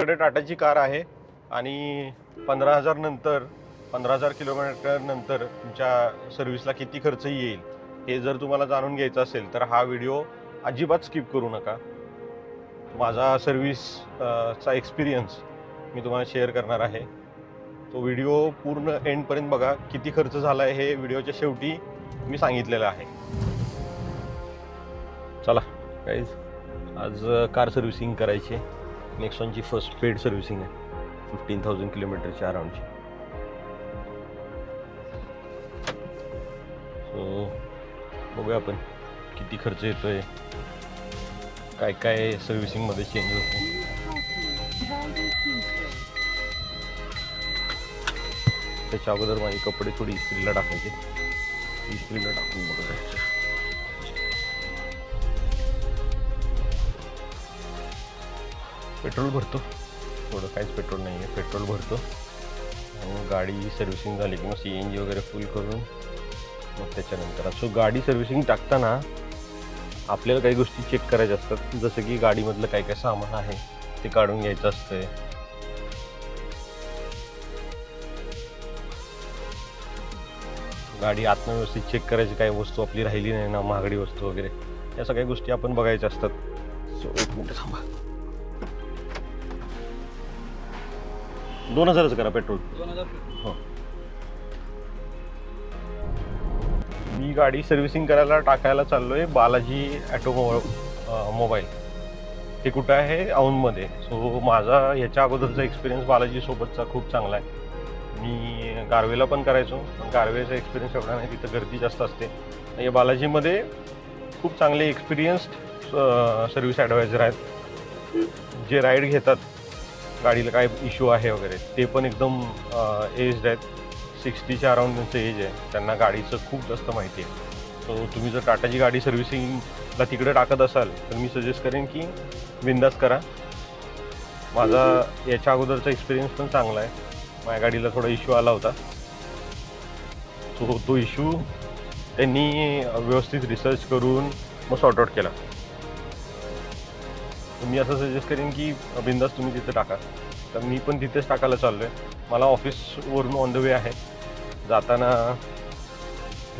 माझ्याकडे टाटाची कार आहे आणि 15,000 नंतर 15,000 किलोमीटर नंतर तुमच्या सर्व्हिसला किती खर्च येईल हे जर तुम्हाला जाणून घ्यायचं असेल तर हा व्हिडिओ अजिबात स्किप करू नका. माझा सर्व्हिसचा एक्सपिरियन्स मी तुम्हाला शेअर करणार आहे. तो व्हिडिओ पूर्ण एंडपर्यंत बघा. किती खर्च झाला आहे हे व्हिडिओच्या शेवटी मी सांगितलेलं आहे. चला गाईज, आज कार सर्व्हिसिंग करायची. नेक्सॉनची फर्स्ट पेड सर्व्हिसिंग आहे 15,000 किलोमीटरच्या अराउंडची. सो बघूया आपण किती खर्च येतोय, काय काय सर्व्हिसिंगमध्ये चेंज होतं. त्याच्या अगोदर माझे कपडे थोडी इस्त्रीला टाकायचे. इस्त्रीला टाकून बघायचं. पेट्रोल भरतो, थोडं काहीच पेट्रोल नाही आहे. पेट्रोल भरतो आणि गाडी सर्व्हिसिंग झाली की मग CNG वगैरे फुल करून मग त्याच्यानंतर. सो गाडी सर्व्हिसिंग टाकताना आपल्याला काही गोष्टी चेक करायच्या असतात, जसं की गाडीमधलं काय काय सामान आहे ते काढून घ्यायचं असतंय. गाडी आत्म व्यवस्थित चेक करायची, काही वस्तू आपली राहिली नाही ना, महागडी वस्तू वगैरे, या सगळ्या गोष्टी आपण बघायच्या असतात. सो एक मिनिट थांबा. 2,000च करा पेट्रोल. 2000. हो, मी गाडी सर्व्हिसिंग करायला टाकायला चाललोय बालाजी मोबाईल. हे कुठं आहे? औंधमध्ये. सो माझा ह्याच्या अगोदरचा एक्सपिरियन्स बालाजी सोबतचा खूप चांगला आहे. मी गारवेला पण करायचो, पण गारवेचा एक्सपिरियन्स एवढा नाही, तिथं गर्दी जास्त असते. आणि बालाजीमध्ये खूप चांगले एक्सपिरियन्स्ड सर्व्हिस ॲडवायझर आहेत, जे राईड घेतात गाडीला काय इश्यू आहे वगैरे. ते पण एकदम एज्ड आहेत. 60च्या अराउंड त्यांचं एज आहे. त्यांना गाडीचं खूप जास्त माहिती आहे. सो तुम्ही जर टाटाची गाडी सर्व्हिसिंगला तिकडे टाकत असाल तर मी सजेस्ट करेन की बिंदास करा. माझा याच्या अगोदरचा एक्सपिरियन्स पण चांगला आहे. माझ्या गाडीला थोडा इश्यू आला होता. सो तो इश्यू त्यांनी व्यवस्थित रिसर्च करून मग सॉर्ट आउट केला. मी असं सजेस्ट करेन की बिंदास तुम्ही तिथे टाका. तर मी पण तिथेच टाकायला चाललो आहे. मला ऑफिसवरून ऑन द वे आहे. जाताना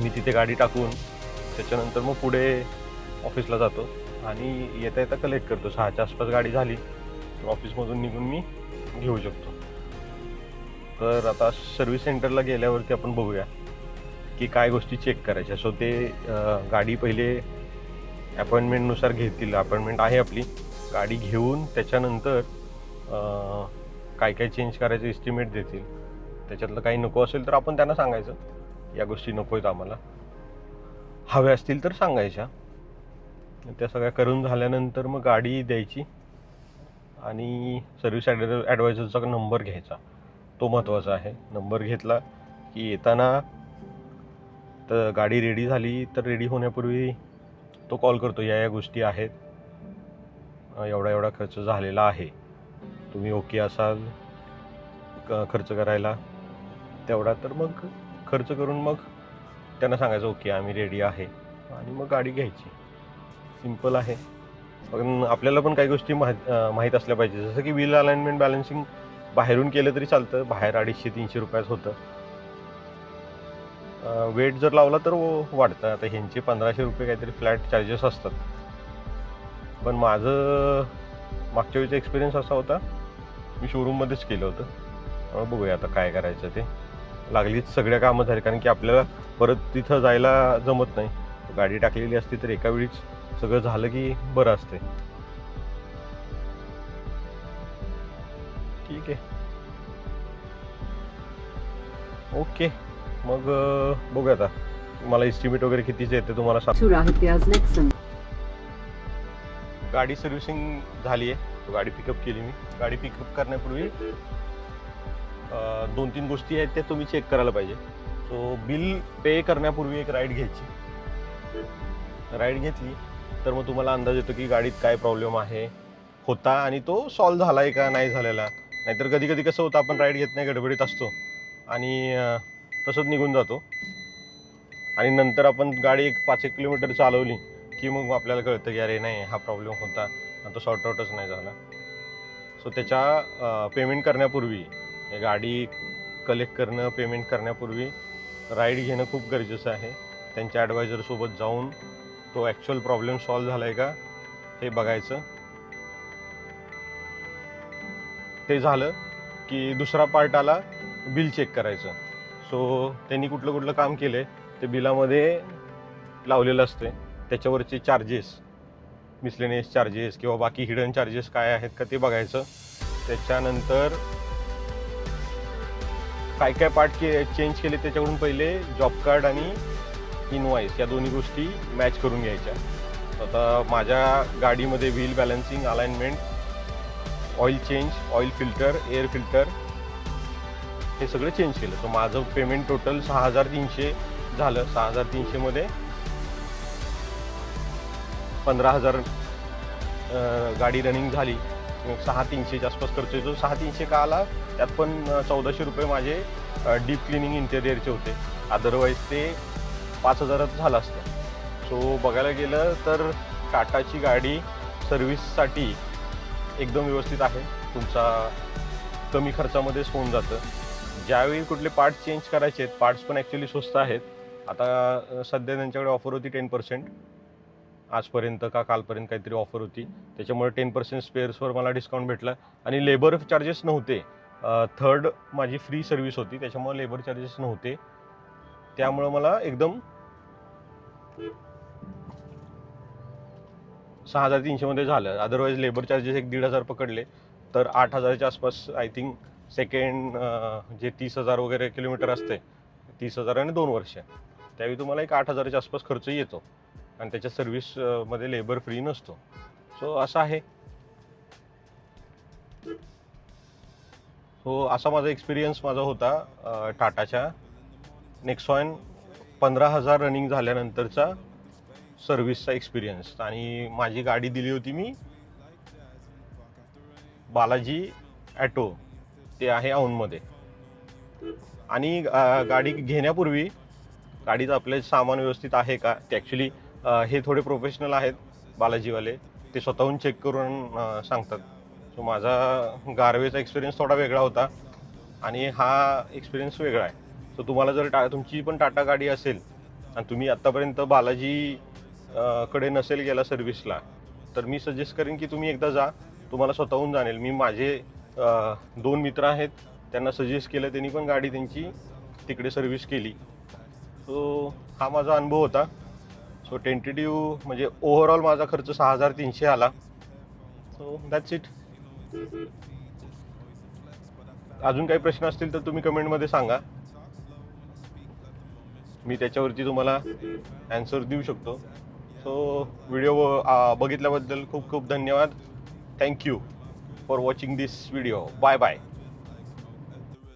मी तिथे गाडी टाकून त्याच्यानंतर मग पुढे ऑफिसला जातो आणि येता येता कलेक्ट करतो. 6च्या आसपास गाडी झाली तर ऑफिसमधून निघून मी घेऊ शकतो. तर आता सर्व्हिस सेंटरला गेल्यावरती आपण बघूया की काय गोष्टी चेक करायच्या. सो ते गाडी पहिले अपॉइंटमेंटनुसार घेतील. अपॉइंटमेंट आहे आपली. गाडी घेऊन त्याच्यानंतर काय काय चेंज करायचं एस्टिमेट देतील. त्याच्यातलं काही नको असेल तर आपण त्यांना सांगायचं या गोष्टी नको आहेत आम्हाला, हव्या असतील तर सांगायच्या. त्या सगळ्या करून झाल्यानंतर मग गाडी द्यायची आणि सर्व्हिस ॲडवायझरचा नंबर घ्यायचा. तो महत्त्वाचा आहे. नंबर घेतला की येताना तर गाडी रेडी झाली तर रेडी होण्यापूर्वी तो कॉल करतो, या गोष्टी आहेत, एवढा एवढा खर्च झालेला आहे, तुम्ही ओके असाल खर्च करायला तेवढा, तर मग खर्च करून मग त्यांना सांगायचं ओके आम्ही रेडी आहे आणि मग गाडी घ्यायची. सिम्पल आहे. पण आपल्याला पण काही गोष्टी माहीत असल्या पाहिजे. जसं की व्हील अलाइनमेंट बॅलन्सिंग बाहेरून केलं तरी चालतं. बाहेर 250-300 रुपयाच होतं. वेट जर लावला तर वाढतं. आता ह्यांचे 1,500 रुपये काहीतरी फ्लॅट चार्जेस असतात. पण माझं मागच्या वेळीचा एक्सपिरियन्स असा होता, मी शोरूममध्येच केलं होतं. बघूया आता काय करायचं ते. लागलीच सगळ्या कामं झाली, कारण की आपल्याला परत तिथं जायला जमत नाही. गाडी टाकलेली असती तर एका वेळीच सगळं झालं की बरं असते. ठीक आहे, ओके. मग बघूया आता मला एस्टिमेट वगैरे कितीचे येते तुम्हाला सांग. गाडी सर्व्हिसिंग झाली आहे. गाडी पिकअप केली मी. गाडी पिकअप करण्यापूर्वी 2-3 गोष्टी आहेत त्या तुम्ही चेक करायला पाहिजे. सो बिल पे करण्यापूर्वी एक राईड घ्यायची. राईड घेतली तर मग तुम्हाला अंदाज येतो की गाडीत काय प्रॉब्लेम आहे होता आणि तो सॉल्व्ह झाला आहे का नाही झालेला. नाहीतर कधी कधी कसं होतं, आपण राईड घेत नाही, गडबडीत असतो आणि तसंच निघून जातो आणि नंतर आपण गाडी 5-1 किलोमीटर चालवली की मग आपल्याला कळतं की अरे नाही, हा प्रॉब्लेम होता आणि तो सॉर्ट आउटच नाही झाला. सो त्याच्या पेमेंट करण्यापूर्वी, गाडी कलेक्ट करणं, पेमेंट करण्यापूर्वी राईड घेणं खूप गरजेचं आहे. त्यांच्या ॲडवायझरसोबत जाऊन तो ॲक्च्युअल प्रॉब्लेम सॉल्व्ह झाला आहे का हे बघायचं. ते झालं की दुसरा पार्ट आला बिल चेक करायचं. सो त्यांनी कुठलं कुठलं काम केलं आहे ते बिलामध्ये लावलेलं असते. त्याच्यावरचे चार्जेस, मिसलेनियस चार्जेस किंवा बाकी हिडन चार्जेस काय आहेत का ते बघायचं. त्याच्यानंतर काय काय पार्ट चेंज केले त्याच्याकडून पहिले जॉब कार्ड आणि इनवॉइस या दोन्ही गोष्टी मॅच करून घ्यायच्या. आता माझ्या गाडीमध्ये wheel balancing, alignment, oil change, oil filter, air filter हे सगळं चेंज केलं. सो माझं पेमेंट टोटल 6,300 झालं. 6,300 मध्ये 15,000 गाडी रनिंग झाली. 6,300च्या आसपास खर्च येतो. 6,300 का आला त्यात पण 1,400 रुपये माझे डीप क्लिनिंग इंटेरियरचे होते. अदरवाईज ते 5,000 झालं असतं. सो बघायला गेलं तर टाटाची गाडी सर्व्हिससाठी एकदम व्यवस्थित आहे. तुमचा कमी खर्चामध्येच होऊन जातं. ज्यावेळी कुठले पार्ट्स चेंज करायचे आहेत, पार्ट्स पण ॲक्च्युली स्वस्त आहेत. आता सध्या त्यांच्याकडे ऑफर होती 10%. आजपर्यंत का कालपर्यंत काहीतरी ऑफर होती, त्याच्यामुळे 10% स्पेअर्सवर मला डिस्काउंट भेटला. आणि लेबर चार्जेस नव्हते. थर्ड माझी फ्री सर्व्हिस होती, त्याच्यामुळे लेबर चार्जेस नव्हते. त्यामुळं मला एकदम 6,300 मध्ये झालं. अदरवाईज लेबर चार्जेस 1,500 पकडले तर 8,000च्या आसपास आय थिंक. सेकंड जे 30,000 वगैरे किलोमीटर असते, 30,000 आणि 2 वर्ष, त्यावेळी तुम्हाला एक 8,000च्या आसपास खर्च येतो. आणि त्याच्या सर्व्हिसमध्ये लेबर फ्री नसतो. सो असं आहे. सो असा माझा एक्सपिरियन्स होता टाटाच्या नेक्सॉन 15,000 रनिंग झाल्यानंतरचा सर्व्हिसचा एक्सपिरियन्स. आणि माझी गाडी दिली होती मी बालाजी ॲटो, ते आहे औंधमध्ये. आणि गाडी घेण्यापूर्वी गाडीचं आपले सामान व्यवस्थित आहे का ते ॲक्च्युली हे थोडे प्रोफेशनल आहेत बालाजीवाले, ते स्वतःहून चेक करून सांगतात. सो माझा गारवेचा एक्सपिरियन्स थोडा वेगळा होता आणि हा एक्सपिरियन्स वेगळा आहे. सो तुम्हाला जर तुमची पण टाटा गाडी असेल आणि तुम्ही आत्तापर्यंत बालाजी कडे नसेल गेला सर्व्हिसला, तर मी सजेस्ट करेन की तुम्ही एकदा जा, तुम्हाला स्वतःहून जाणेल. मी माझे 2 मित्र आहेत, त्यांना सजेस्ट केलं, त्यांनी पण गाडी त्यांची तिकडे सर्व्हिस केली. सो हा माझा अनुभव होता. सो टेंटेटिव्ह म्हणजे ओव्हरऑल माझा खर्च 6,300 आला. So that's it. अजून काही प्रश्न असतील तर तुम्ही कमेंटमध्ये सांगा, मी त्याच्यावरती तुम्हाला ॲन्सर देऊ शकतो. सो व्हिडिओ बघितल्याबद्दल खूप खूप धन्यवाद. Thank you for watching this video. Bye bye.